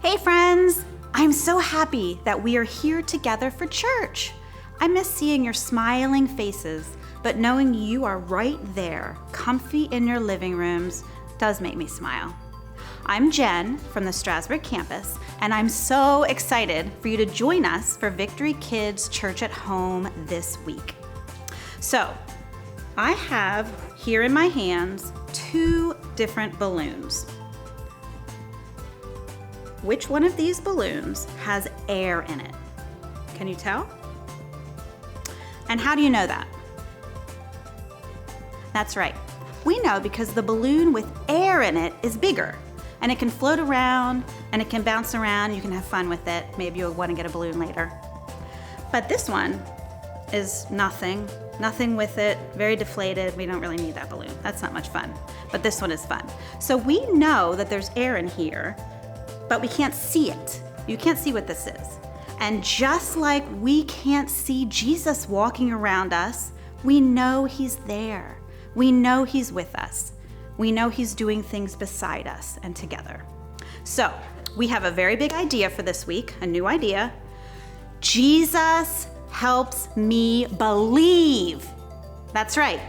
Hey friends, I'm so happy that we are here together for church. I miss seeing your smiling faces, but knowing you are right there, comfy in your living rooms, does make me smile. I'm Jen from the Strasburg campus, and I'm so excited for you to join us for Victory Kids Church at Home this week. So, I have here in my hands 2 different balloons. Which one of these balloons has air in it? Can you tell? And how do you know that? That's right. We know because the balloon with air in it is bigger, and it can float around and it can bounce around. You can have fun with it. Maybe you'll want to get a balloon later. But this one is nothing with it, very deflated. We don't really need that balloon. That's not much fun. But this one is fun. So we know that there's air in here, but we can't see it. You can't see what this is. And just like we can't see Jesus walking around us, we know he's there. We know he's with us. We know he's doing things beside us and together. So we have a very big idea for this week, a new idea. Jesus helps me believe. That's right.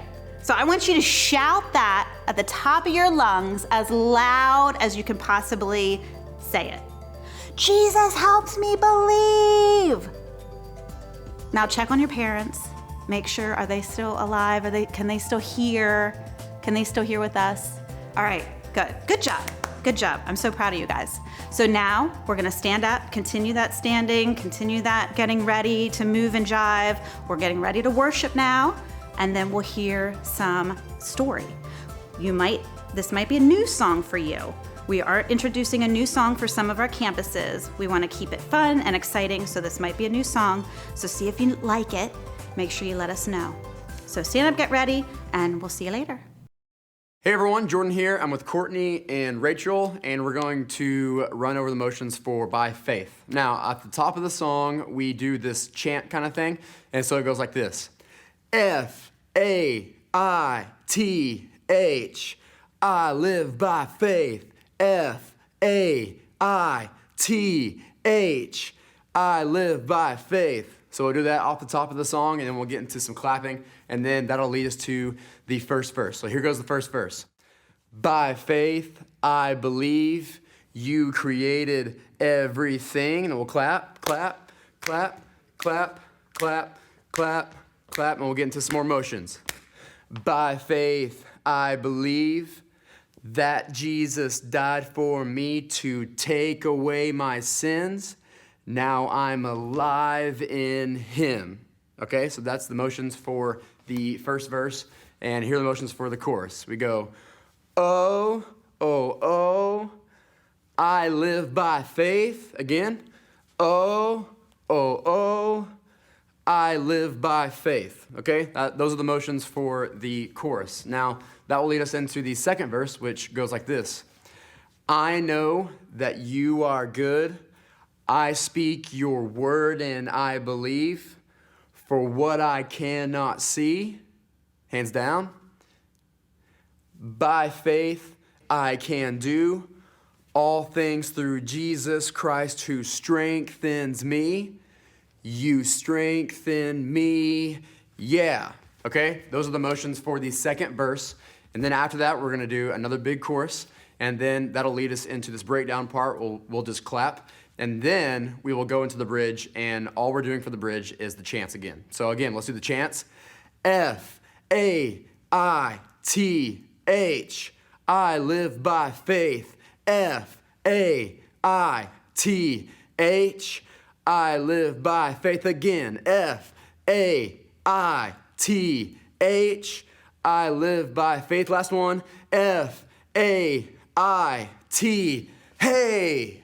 So I want you to shout that at the top of your lungs as loud as you can possibly say it. Jesus helps me believe. Now check on your parents. Make sure, are they still alive? Can they still hear? Can they still hear with us? All right, good. Good job. Good job. I'm so proud of you guys. So now we're gonna stand up, continue that standing, continue that getting ready to move and jive. We're getting ready to worship now, and then we'll hear some story. This might be a new song for you. We are introducing a new song for some of our campuses. We want to keep it fun and exciting, so this might be a new song. So see if you like it. Make sure you let us know. So stand up, get ready, and we'll see you later. Hey everyone, Jordan here. I'm with Courtney and Rachel, and we're going to run over the motions for By Faith. Now, at the top of the song, we do this chant kind of thing, and so it goes like this. F-A-I-T-H, I live by faith. F-A-I-T-H, I live by faith. So we'll do that off the top of the song, and then we'll get into some clapping, and then that'll lead us to the first verse. So here goes the first verse. By faith, I believe you created everything. And we'll clap, clap, clap, clap, clap, clap, clap, and we'll get into some more motions. By faith, I believe that Jesus died for me to take away my sins. Now I'm alive in him. Okay, so that's the motions for the first verse, and here are the motions for the chorus. We go, oh, oh, oh, I live by faith. Again, oh, oh, oh, I live by faith. Okay, those are the motions for the chorus. Now, that will lead us into the second verse, which goes like this. I know that you are good. I speak your word and I believe. For what I cannot see, hands down. By faith, I can do all things through Jesus Christ who strengthens me. You strengthen me, yeah. Okay, those are the motions for the second verse. And then after that, we're gonna do another big chorus, and then that'll lead us into this breakdown part. We'll just clap, and then we will go into the bridge, and all we're doing for the bridge is the chants again. So again, let's do the chants. F-A-I-T-H, I live by faith. F-A-I-T-H, I live by faith. Again, F-A-I-T-H, I live by faith. Last one, F-A-I-T, hey.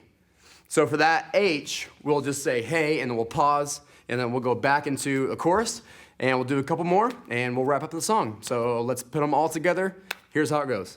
So for that H, we'll just say hey, and then we'll pause, and then we'll go back into a chorus, and we'll do a couple more, and we'll wrap up the song. So let's put them all together. Here's how it goes.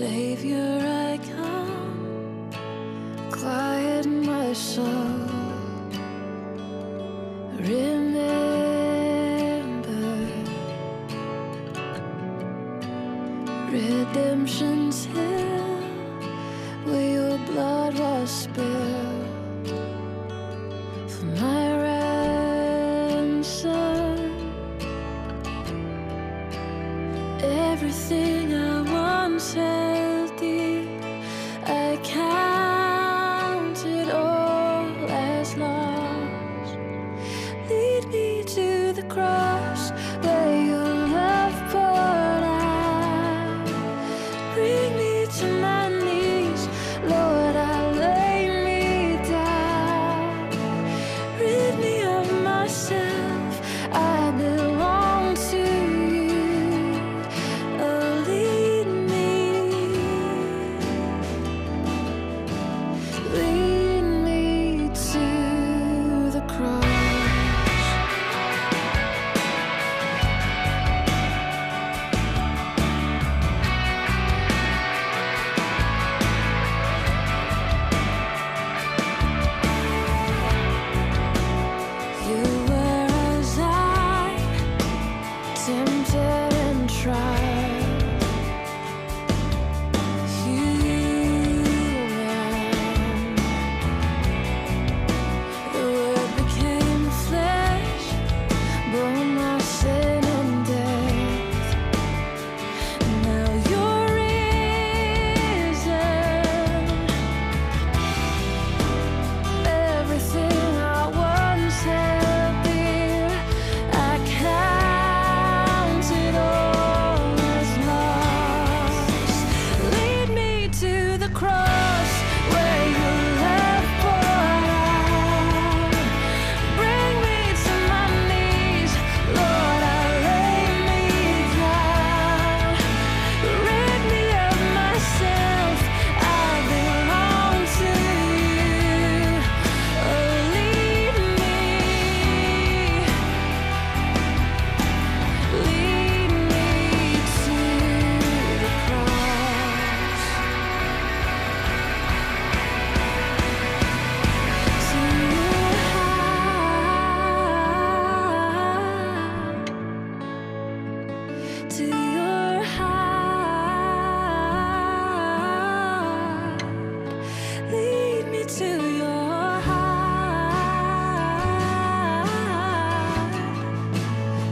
Savior, I come, quiet my soul. Remember, redemption's hill, where your blood was spilled for my ransom. Everything I once held dear, I counted all as lost. Lead me to the cross where your love poured out. Bring me to my knees, Lord, I lay me down. Rid me of myself, I belong to you. Lead me to the cross. You were as I, tempted and tried. Human, the Word became flesh, bore my sin and death. Now you're risen. Everything I once held dear, I counted all as lost. Lead me to the cross where your love poured out. Bring me to my knees, Lord, I lay me down. Rid me of myself, I belong to you. Oh, lead me to the cross. To your heart, lead me to your heart,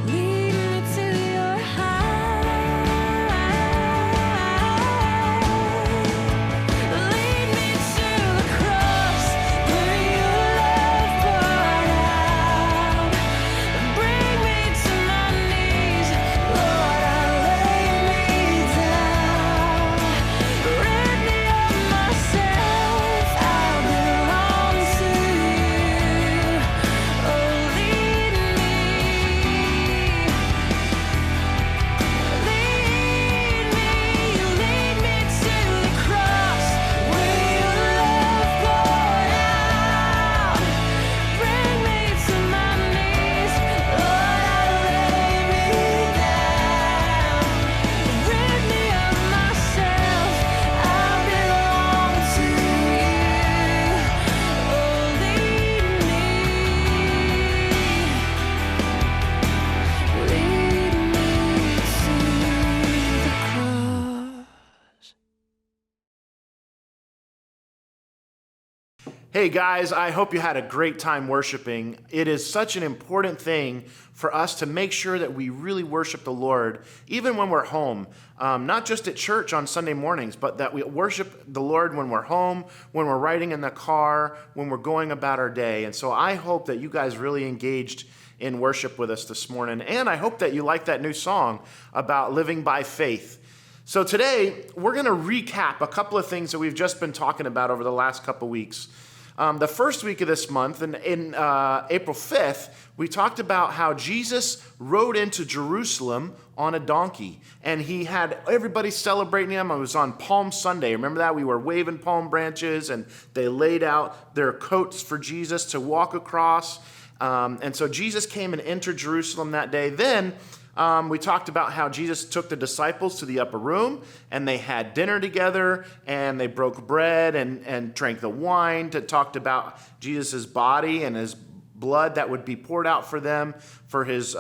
lead me to your heart, lead me to the cross where your love poured out. Bring me to my knees, Lord, I lay me down. Rid me of myself, I belong to you. Oh, lead me to the cross where your love poured out. Bring me to my knees, Lord, I lay me down. Rid me of myself, I belong to you. Oh, lead me to the cross. Hey guys, I hope you had a great time worshiping. It is such an important thing for us to make sure that we really worship the Lord, even when we're home. Not just at church on Sunday mornings, but that we worship the Lord when we're home, when we're riding in the car, when we're going about our day. And so I hope that you guys really engaged in worship with us this morning. And I hope that you like that new song about living by faith. So today, we're going to recap a couple of things that we've just been talking about over the last couple weeks. The first week of this month, in April 5th, we talked about how Jesus rode into Jerusalem on a donkey, and he had everybody celebrating him. It was on Palm Sunday. Remember that? We were waving palm branches, and they laid out their coats for Jesus to walk across. And so Jesus came and entered Jerusalem that day. Then we talked about how Jesus took the disciples to the upper room and they had dinner together and they broke bread and drank the wine. Talked about Jesus' body and his blood that would be poured out for them for his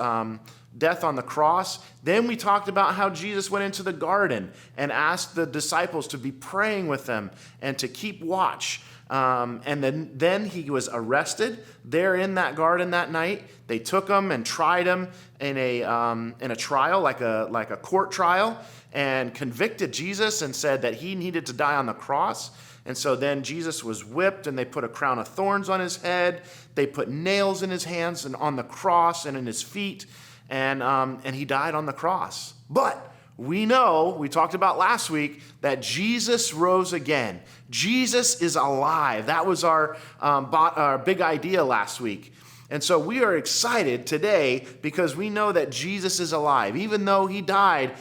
death on the cross. Then we talked about how Jesus went into the garden and asked the disciples to be praying with them and to keep watch. And then he was arrested there in that garden that night. They took him and tried him in a trial, like a court trial, and convicted Jesus and said that he needed to die on the cross. And so then Jesus was whipped, and they put a crown of thorns on his head. They put nails in his hands and on the cross and in his feet, and he died on the cross. But we know, we talked about last week, that Jesus rose again. Jesus is alive. That was our big idea last week. And so we are excited today because we know that Jesus is alive. Even though he died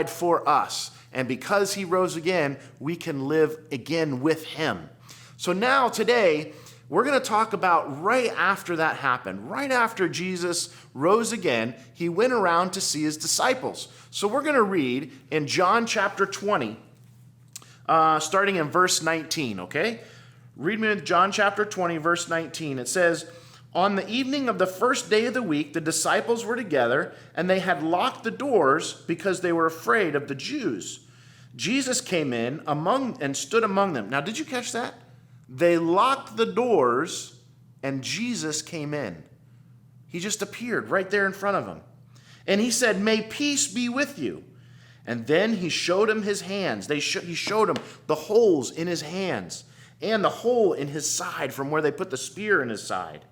for us. And because he rose again, we can live again with him. So now today, we're going to talk about right after that happened. Right after Jesus rose again, he went around to see his disciples. So we're going to read in John chapter 20, starting in verse 19, okay? Read me in John chapter 20, verse 19. It says, "On the evening of the first day of the week, the disciples were together, and they had locked the doors because they were afraid of the Jews. Jesus came in and stood among them." Now, did you catch that? They locked the doors, and Jesus came in. He just appeared right there in front of them. And he said, "May peace be with you." And then he showed him his hands. He showed him the holes in his hands and the hole in his side from where they put the spear in his side.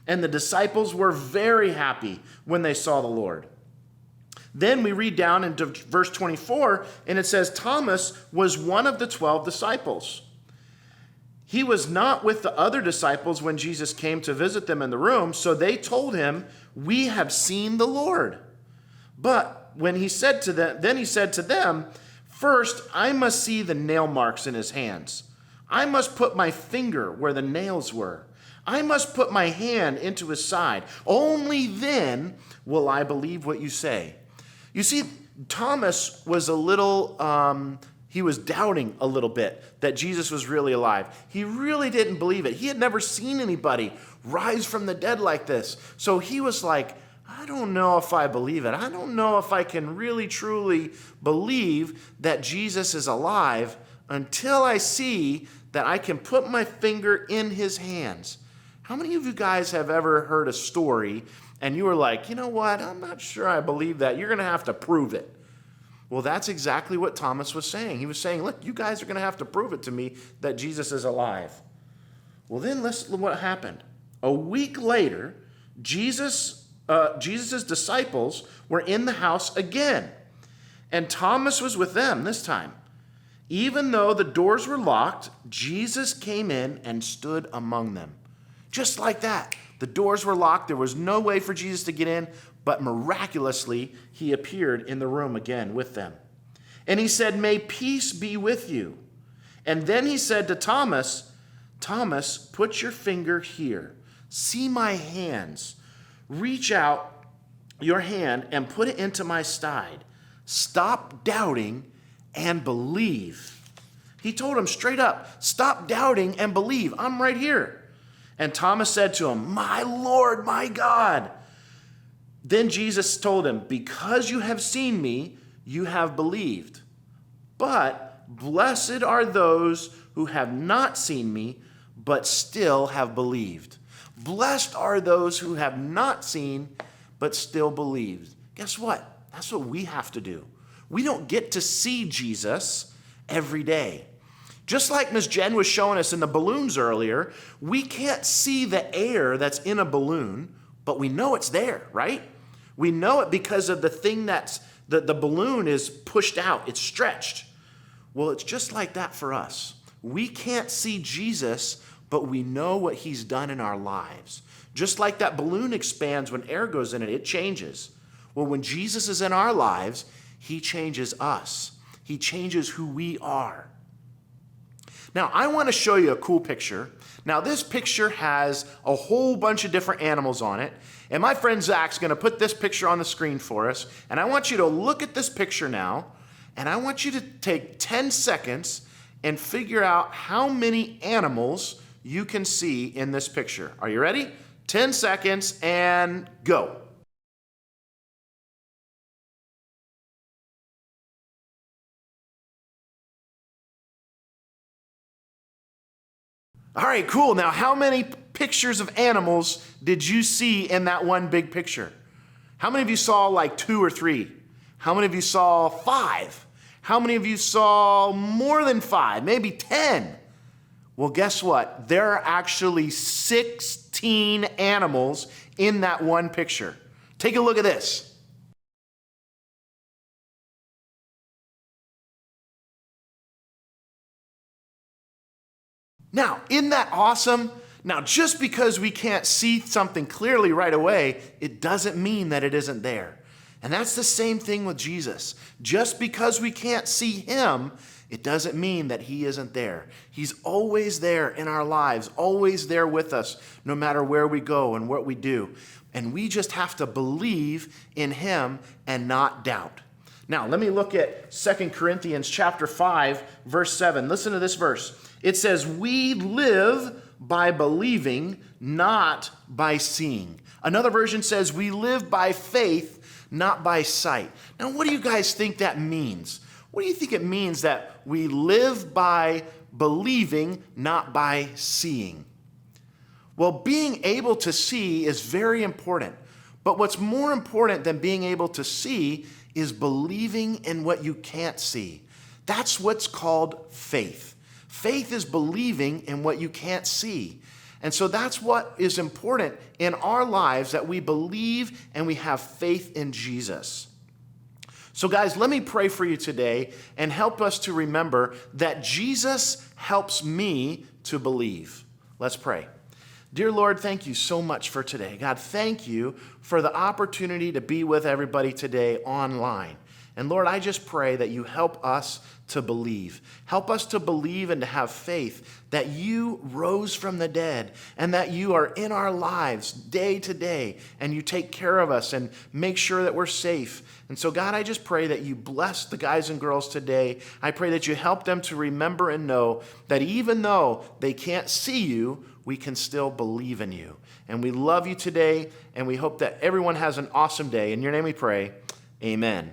And the disciples were very happy when they saw the Lord. Then we read down into verse 24, and it says, Thomas was one of the 12 disciples. He was not with the other disciples when Jesus came to visit them in the room, so they told him, "We have seen the Lord." But when he said to them, "First, I must see the nail marks in his hands. I must put my finger where the nails were. I must put my hand into his side. Only then will I believe what you say." You see, Thomas was he was doubting a little bit that Jesus was really alive. He really didn't believe it. He had never seen anybody rise from the dead like this. So he was like, I don't know if I believe it. I don't know if I can really, truly believe that Jesus is alive until I see that I can put my finger in his hands. How many of you guys have ever heard a story and you were like, you know what, I'm not sure I believe that. You're going to have to prove it. Well, that's exactly what Thomas was saying. He was saying, look, you guys are going to have to prove it to me that Jesus is alive. Well, then listen what happened. A week later, Jesus' disciples were in the house again, and Thomas was with them this time. Even though the doors were locked, Jesus came in and stood among them. Just like that. The doors were locked. There was no way for Jesus to get in, but miraculously, he appeared in the room again with them. And he said, "May peace be with you." And then he said to Thomas, "Thomas, put your finger here. See my hands. Reach out your hand and put it into my side. Stop doubting and believe." He told him straight up, stop doubting and believe. I'm right here. And Thomas said to him, "My Lord, my God." Then Jesus told him, "Because you have seen me, you have believed. But blessed are those who have not seen me, but still have believed." Blessed are those who have not seen, but still believed. Guess what? That's what we have to do. We don't get to see Jesus every day. Just like Ms. Jen was showing us in the balloons earlier, we can't see the air that's in a balloon, but we know it's there, right? We know it because of the thing the balloon is pushed out, it's stretched. Well, it's just like that for us. We can't see Jesus, but we know what he's done in our lives. Just like that balloon expands when air goes in it, it changes. Well, when Jesus is in our lives, he changes us. He changes who we are. Now, I want to show you a cool picture. Now, this picture has a whole bunch of different animals on it. And my friend Zach's going to put this picture on the screen for us. And I want you to look at this picture now. And I want you to take 10 seconds and figure out how many animals you can see in this picture. Are you ready? 10 seconds and go. All right, cool. Now, how many pictures of animals did you see in that one big picture? How many of you saw like 2 or 3? How many of you saw 5? How many of you saw more than 5? Maybe 10? Well, guess what? There are actually 16 animals in that one picture. Take a look at this. Now, isn't that awesome? Now, just because we can't see something clearly right away, it doesn't mean that it isn't there. And that's the same thing with Jesus. Just because we can't see him, it doesn't mean that he isn't there. He's always there in our lives, always there with us, no matter where we go and what we do. And we just have to believe in him and not doubt. Now, let me look at 2 Corinthians chapter 5, verse 7. Listen to this verse. It says, "We live by believing, not by seeing." Another version says, "We live by faith, not by sight." Now, what do you guys think that means? What do you think it means that we live by believing, not by seeing? Well, being able to see is very important. But what's more important than being able to see is believing in what you can't see. That's what's called faith. Faith is believing in what you can't see. And so that's what is important in our lives, that we believe and we have faith in Jesus. So guys, let me pray for you today and help us to remember that Jesus helps me to believe. Let's pray. Dear Lord, thank you so much for today. God, thank you for the opportunity to be with everybody today online. And Lord, I just pray that you help us to believe. Help us to believe and to have faith that you rose from the dead and that you are in our lives day to day and you take care of us and make sure that we're safe. And so, God, I just pray that you bless the guys and girls today. I pray that you help them to remember and know that even though they can't see you, we can still believe in you. And we love you today, and we hope that everyone has an awesome day. In your name we pray, amen.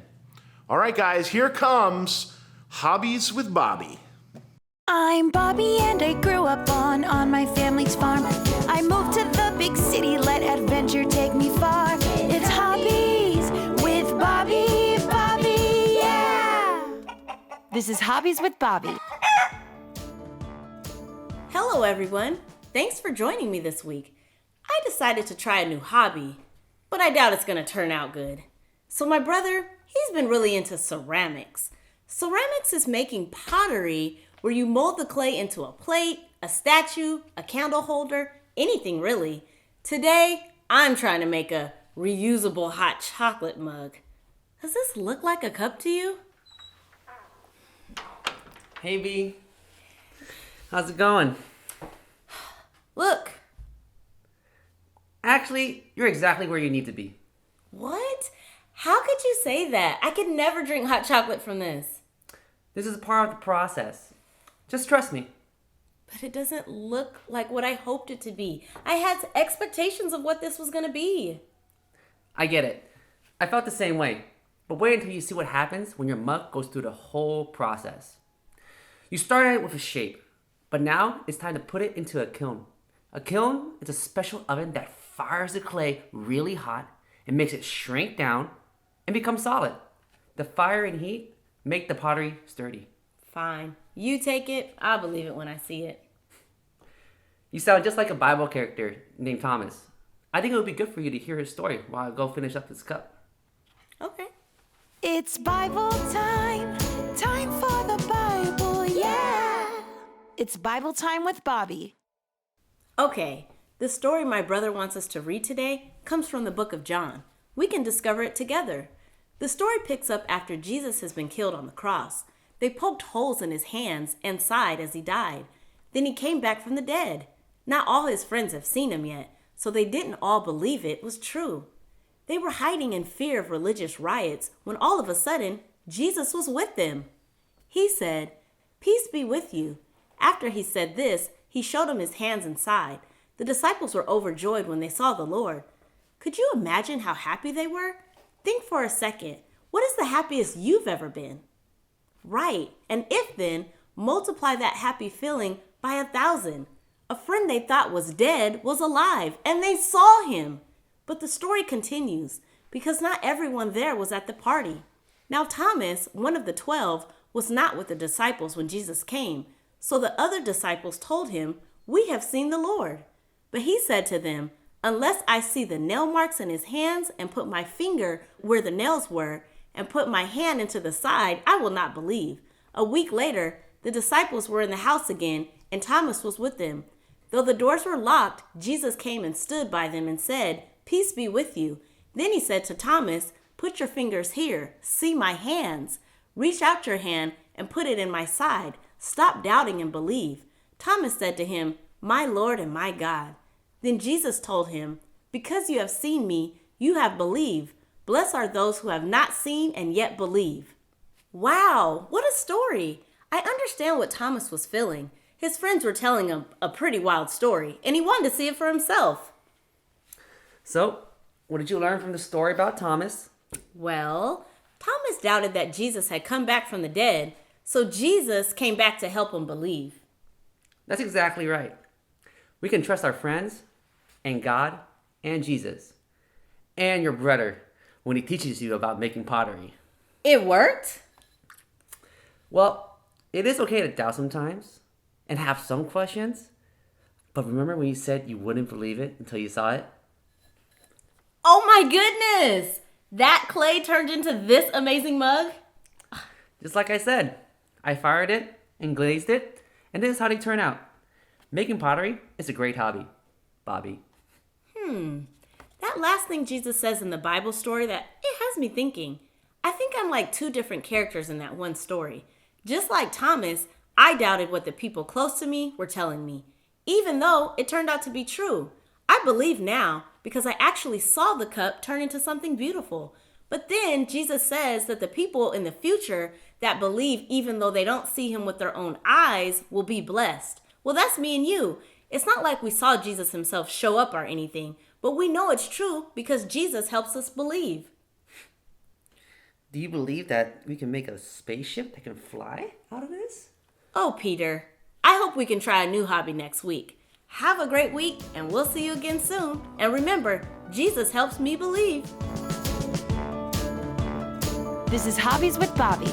All right, guys, here comes Hobbies with Bobby. I'm Bobby and I grew up on my family's farm. I moved to the big city, let adventure take me far. It's Hobbies with Bobby, Bobby, yeah! This is Hobbies with Bobby. Hello everyone, thanks for joining me this week. I decided to try a new hobby, but I doubt it's gonna turn out good. So my brother, he's been really into ceramics. Ceramics is making pottery where you mold the clay into a plate, a statue, a candle holder, anything really. Today, I'm trying to make a reusable hot chocolate mug. Does this look like a cup to you? Hey, B. How's it going? Look. Actually, you're exactly where you need to be. What? How could you say that? I could never drink hot chocolate from this. This is part of the process. Just trust me. But it doesn't look like what I hoped it to be. I had expectations of what this was going to be. I get it. I felt the same way. But wait until you see what happens when your mug goes through the whole process. You started with a shape, but now it's time to put it into a kiln. A kiln is a special oven that fires the clay really hot and makes it shrink down and become solid. The fire and heat make the pottery sturdy. Fine. You take it. I'll believe it when I see it. You sound just like a Bible character named Thomas. I think it would be good for you to hear his story while I go finish up this cup. Okay. It's Bible time, time for the Bible, yeah! It's Bible time with Bobby. Okay. The story my brother wants us to read today comes from the book of John. We can discover it together. The story picks up after Jesus has been killed on the cross. They poked holes in his hands and side as he died. Then he came back from the dead. Not all his friends have seen him yet, so they didn't all believe it was true. They were hiding in fear of religious riots when all of a sudden, Jesus was with them. He said, "Peace be with you." After he said this, he showed them his hands and side. The disciples were overjoyed when they saw the Lord. Could you imagine how happy they were? Think for a second. What is the happiest you've ever been? Right, and if then, multiply that happy feeling by 1,000. A friend they thought was dead was alive, and they saw him. But the story continues, because not everyone there was at the party. Now Thomas, one of the 12, was not with the disciples when Jesus came. So the other disciples told him, "We have seen the Lord." But he said to them, "Unless I see the nail marks in his hands and put my finger where the nails were and put my hand into the side, I will not believe." A week later, the disciples were in the house again, and Thomas was with them. Though the doors were locked, Jesus came and stood by them and said, "Peace be with you." Then he said to Thomas, "Put your fingers here. See my hands. Reach out your hand and put it in my side. Stop doubting and believe." Thomas said to him, "My Lord and my God." Then Jesus told him, "Because you have seen me, you have believed. Blessed are those who have not seen and yet believe." Wow, what a story. I understand what Thomas was feeling. His friends were telling him a pretty wild story, and he wanted to see it for himself. So, what did you learn from the story about Thomas? Well, Thomas doubted that Jesus had come back from the dead, so Jesus came back to help him believe. That's exactly right. We can trust our friends and God and Jesus and your brother when he teaches you about making pottery. It worked? Well, it is okay to doubt sometimes and have some questions, but remember when you said you wouldn't believe it until you saw it? Oh my goodness! That clay turned into this amazing mug? Just like I said, I fired it and glazed it, and this is how they turn out. Making pottery is a great hobby, Bobby. That last thing Jesus says in the Bible story, that it has me thinking. I think I'm like two different characters in that one story. Just like Thomas, I doubted what the people close to me were telling me, even though it turned out to be true. I believe now because I actually saw the cup turn into something beautiful. But then Jesus says that the people in the future that believe even though they don't see him with their own eyes will be blessed. Well, that's me and you. It's not like we saw Jesus himself show up or anything, but we know it's true because Jesus helps us believe. Do you believe that we can make a spaceship that can fly out of this? Oh, Peter, I hope we can try a new hobby next week. Have a great week, and we'll see you again soon. And remember, Jesus helps me believe. This is Hobbies with Bobby.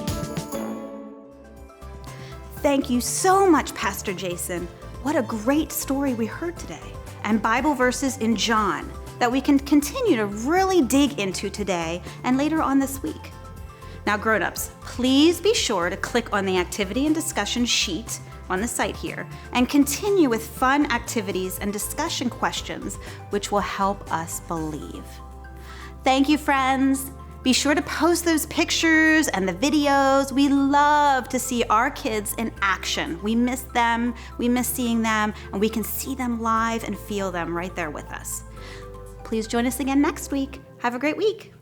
Thank you so much, Pastor Jason. What a great story we heard today, and Bible verses in John that we can continue to really dig into today and later on this week. Now, grown-ups, please be sure to click on the activity and discussion sheet on the site here and continue with fun activities and discussion questions, which will help us believe. Thank you, friends. Be sure to post those pictures and the videos. We love to see our kids in action. We miss them, we miss seeing them, and we can see them live and feel them right there with us. Please join us again next week. Have a great week.